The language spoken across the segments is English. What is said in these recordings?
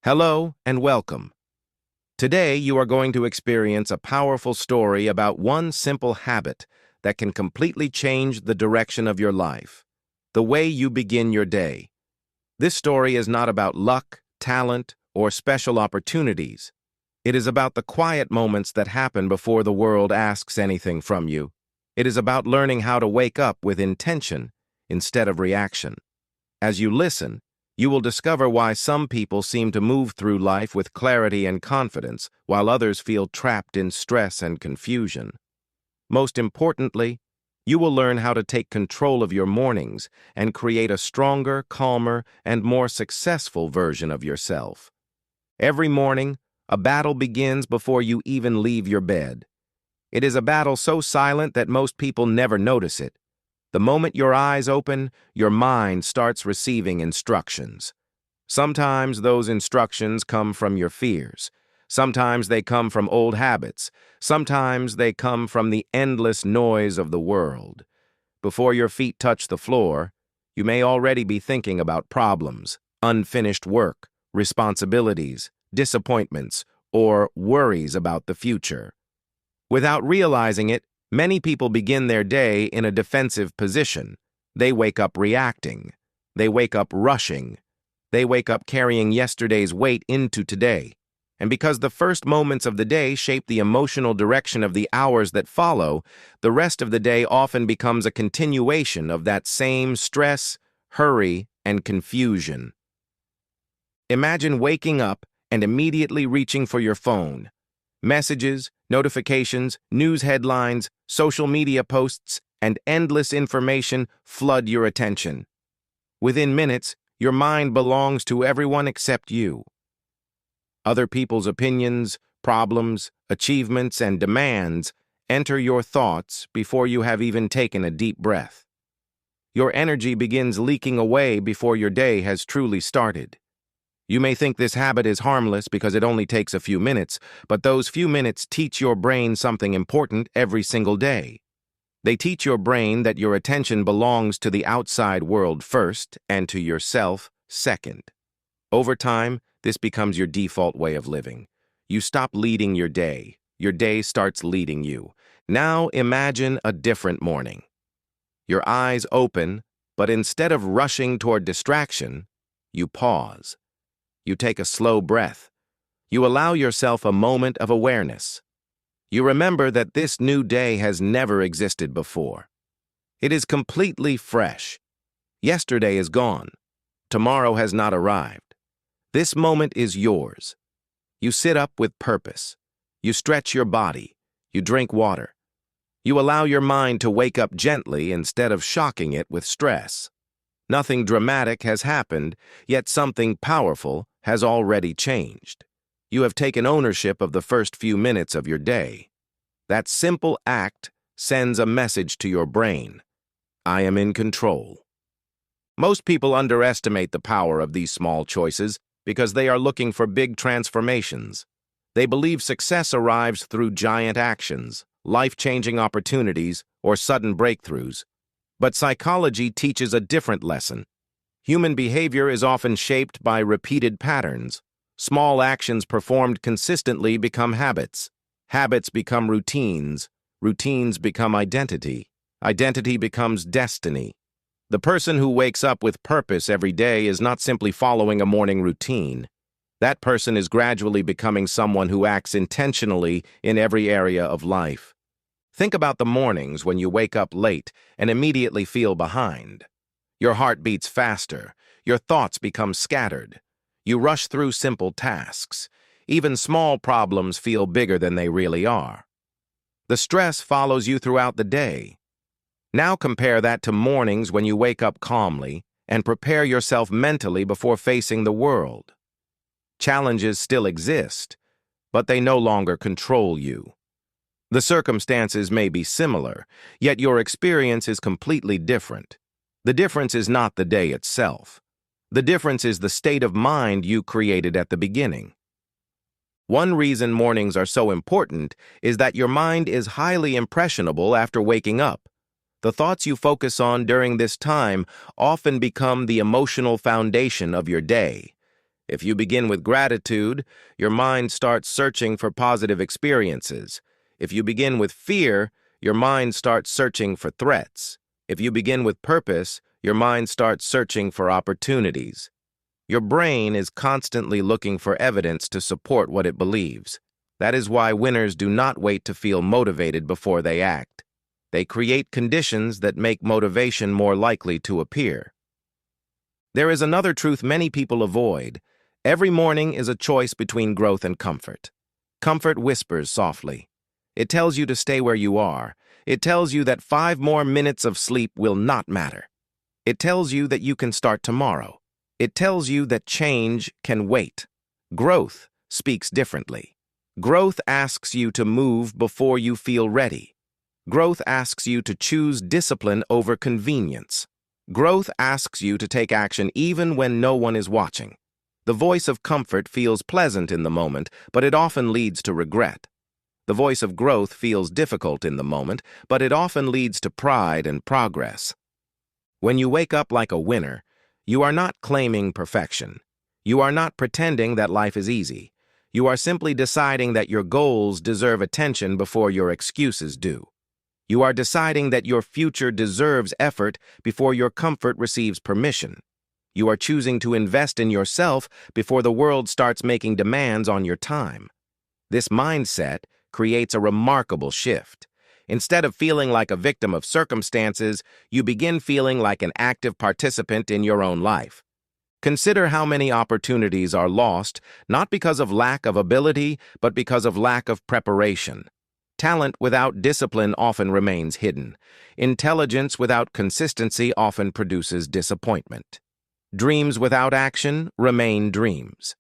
Hello and welcome. Today you are going to experience a powerful story about one simple habit that can completely change the direction of your life, the way you begin your day. This story is not about luck, talent, or special opportunities. It is about the quiet moments that happen before the world asks anything from you. It is about learning how to wake up with intention instead of reaction. As you listen, you will discover why some people seem to move through life with clarity and confidence, while others feel trapped in stress and confusion. Most importantly, you will learn how to take control of your mornings and create a stronger, calmer, and more successful version of yourself. Every morning, a battle begins before you even leave your bed. It is a battle so silent that most people never notice it. The moment your eyes open, your mind starts receiving instructions. Sometimes those instructions come from your fears. Sometimes they come from old habits. Sometimes they come from the endless noise of the world. Before your feet touch the floor, you may already be thinking about problems, unfinished work, responsibilities, disappointments, or worries about the future. Without realizing it, many people begin their day in a defensive position. They wake up reacting. They wake up rushing. They wake up carrying yesterday's weight into today. And because the first moments of the day shape the emotional direction of the hours that follow, the rest of the day often becomes a continuation of that same stress, hurry, and confusion. Imagine waking up and immediately reaching for your phone. Messages, notifications, news headlines, social media posts, and endless information flood your attention. Within minutes, your mind belongs to everyone except you. Other people's opinions, problems, achievements, and demands enter your thoughts before you have even taken a deep breath. Your energy begins leaking away before your day has truly started. You may think this habit is harmless because it only takes a few minutes, but those few minutes teach your brain something important every single day. They teach your brain that your attention belongs to the outside world first and to yourself second. Over time, this becomes your default way of living. You stop leading your day. Your day starts leading you. Now imagine a different morning. Your eyes open, but instead of rushing toward distraction, you pause. You take a slow breath. You allow yourself a moment of awareness. You remember that this new day has never existed before. It is completely fresh. Yesterday is gone. Tomorrow has not arrived. This moment is yours. You sit up with purpose. You stretch your body. You drink water. You allow your mind to wake up gently instead of shocking it with stress. Nothing dramatic has happened, yet something powerful has already changed. You have taken ownership of the first few minutes of your day. That simple act sends a message to your brain. I am in control. Most people underestimate the power of these small choices because they are looking for big transformations. They believe success arrives through giant actions, life-changing opportunities, or sudden breakthroughs. But psychology teaches a different lesson. Human behavior is often shaped by repeated patterns. Small actions performed consistently become habits. Habits become routines. Routines become identity. Identity becomes destiny. The person who wakes up with purpose every day is not simply following a morning routine. That person is gradually becoming someone who acts intentionally in every area of life. Think about the mornings when you wake up late and immediately feel behind. Your heart beats faster. Your thoughts become scattered. You rush through simple tasks. Even small problems feel bigger than they really are. The stress follows you throughout the day. Now compare that to mornings when you wake up calmly and prepare yourself mentally before facing the world. Challenges still exist, but they no longer control you. The circumstances may be similar, yet your experience is completely different. The difference is not the day itself. The difference is the state of mind you created at the beginning. One reason mornings are so important is that your mind is highly impressionable after waking up. The thoughts you focus on during this time often become the emotional foundation of your day. If you begin with gratitude, your mind starts searching for positive experiences. If you begin with fear, your mind starts searching for threats. If you begin with purpose, your mind starts searching for opportunities. Your brain is constantly looking for evidence to support what it believes. That is why winners do not wait to feel motivated before they act. They create conditions that make motivation more likely to appear. There is another truth many people avoid. Every morning is a choice between growth and comfort. Comfort whispers softly. It tells you to stay where you are. It tells you that 5 more minutes of sleep will not matter. It tells you that you can start tomorrow. It tells you that change can wait. Growth speaks differently. Growth asks you to move before you feel ready. Growth asks you to choose discipline over convenience. Growth asks you to take action even when no one is watching. The voice of comfort feels pleasant in the moment, but it often leads to regret. The voice of growth feels difficult in the moment, but it often leads to pride and progress. When you wake up like a winner, you are not claiming perfection. You are not pretending that life is easy. You are simply deciding that your goals deserve attention before your excuses do. You are deciding that your future deserves effort before your comfort receives permission. You are choosing to invest in yourself before the world starts making demands on your time. This mindset creates a remarkable shift. Instead of feeling like a victim of circumstances, you begin feeling like an active participant in your own life. Consider how many opportunities are lost, not because of lack of ability, but because of lack of preparation. Talent without discipline often remains hidden. Intelligence without consistency often produces disappointment. Dreams without action remain dreams.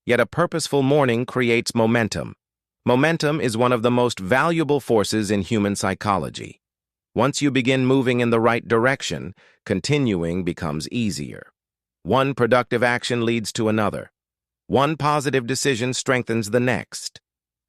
Yet a purposeful morning creates momentum. Momentum is one of the most valuable forces in human psychology. Once you begin moving in the right direction, continuing becomes easier. One productive action leads to another. One positive decision strengthens the next.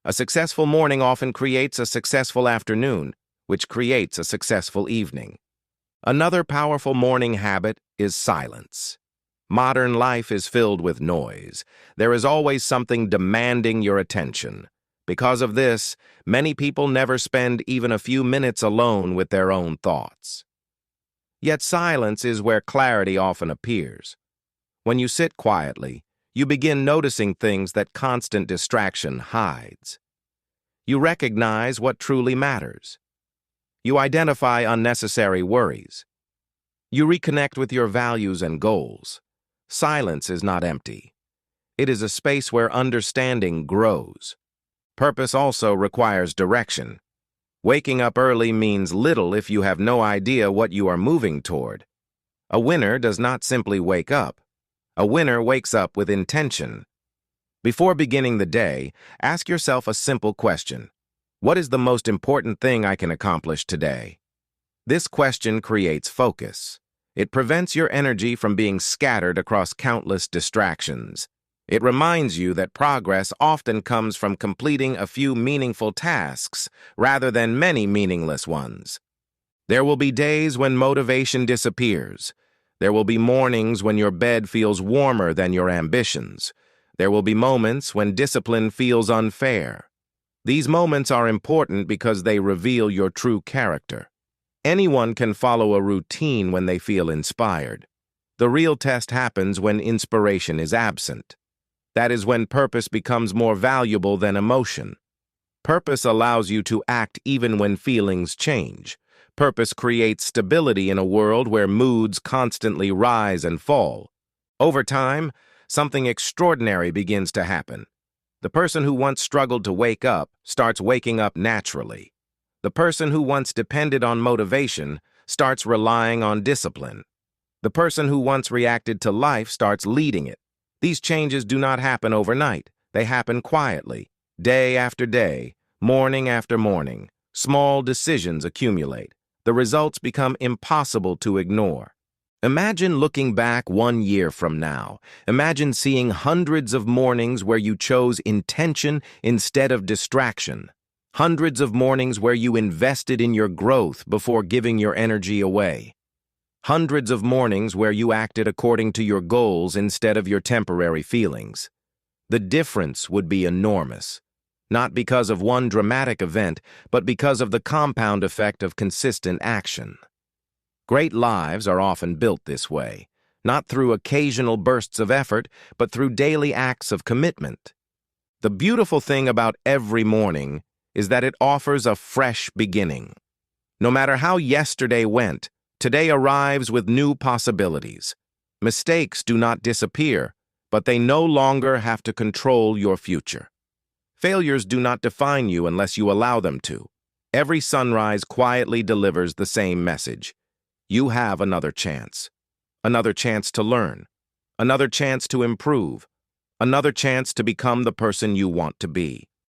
A successful morning often creates a successful afternoon, which creates a successful evening. Another powerful morning habit is silence. Modern life is filled with noise. There is always something demanding your attention. Because of this, many people never spend even a few minutes alone with their own thoughts. Yet silence is where clarity often appears. When you sit quietly, you begin noticing things that constant distraction hides. You recognize what truly matters. You identify unnecessary worries. You reconnect with your values and goals. Silence is not empty. It is a space where understanding grows. Purpose also requires direction. Waking up early means little if you have no idea what you are moving toward. A winner does not simply wake up. A winner wakes up with intention. Before beginning the day, ask yourself a simple question. What is the most important thing I can accomplish today? This question creates focus. It prevents your energy from being scattered across countless distractions. It reminds you that progress often comes from completing a few meaningful tasks rather than many meaningless ones. There will be days when motivation disappears. There will be mornings when your bed feels warmer than your ambitions. There will be moments when discipline feels unfair. These moments are important because they reveal your true character. Anyone can follow a routine when they feel inspired. The real test happens when inspiration is absent. That is when purpose becomes more valuable than emotion. Purpose allows you to act even when feelings change. Purpose creates stability in a world where moods constantly rise and fall. Over time, something extraordinary begins to happen. The person who once struggled to wake up starts waking up naturally. The person who once depended on motivation starts relying on discipline. The person who once reacted to life starts leading it. These changes do not happen overnight. They happen quietly, day after day, morning after morning. Small decisions accumulate. The results become impossible to ignore. Imagine looking back 1 year from now. Imagine seeing hundreds of mornings where you chose intention instead of distraction. Hundreds of mornings where you invested in your growth before giving your energy away. Hundreds of mornings where you acted according to your goals instead of your temporary feelings. The difference would be enormous, not because of one dramatic event, but because of the compound effect of consistent action. Great lives are often built this way, not through occasional bursts of effort, but through daily acts of commitment. The beautiful thing about every morning is that it offers a fresh beginning. No matter how yesterday went, today arrives with new possibilities. Mistakes do not disappear, but they no longer have to control your future. Failures do not define you unless you allow them to. Every sunrise quietly delivers the same message. You have another chance to learn, another chance to improve, another chance to become the person you want to be.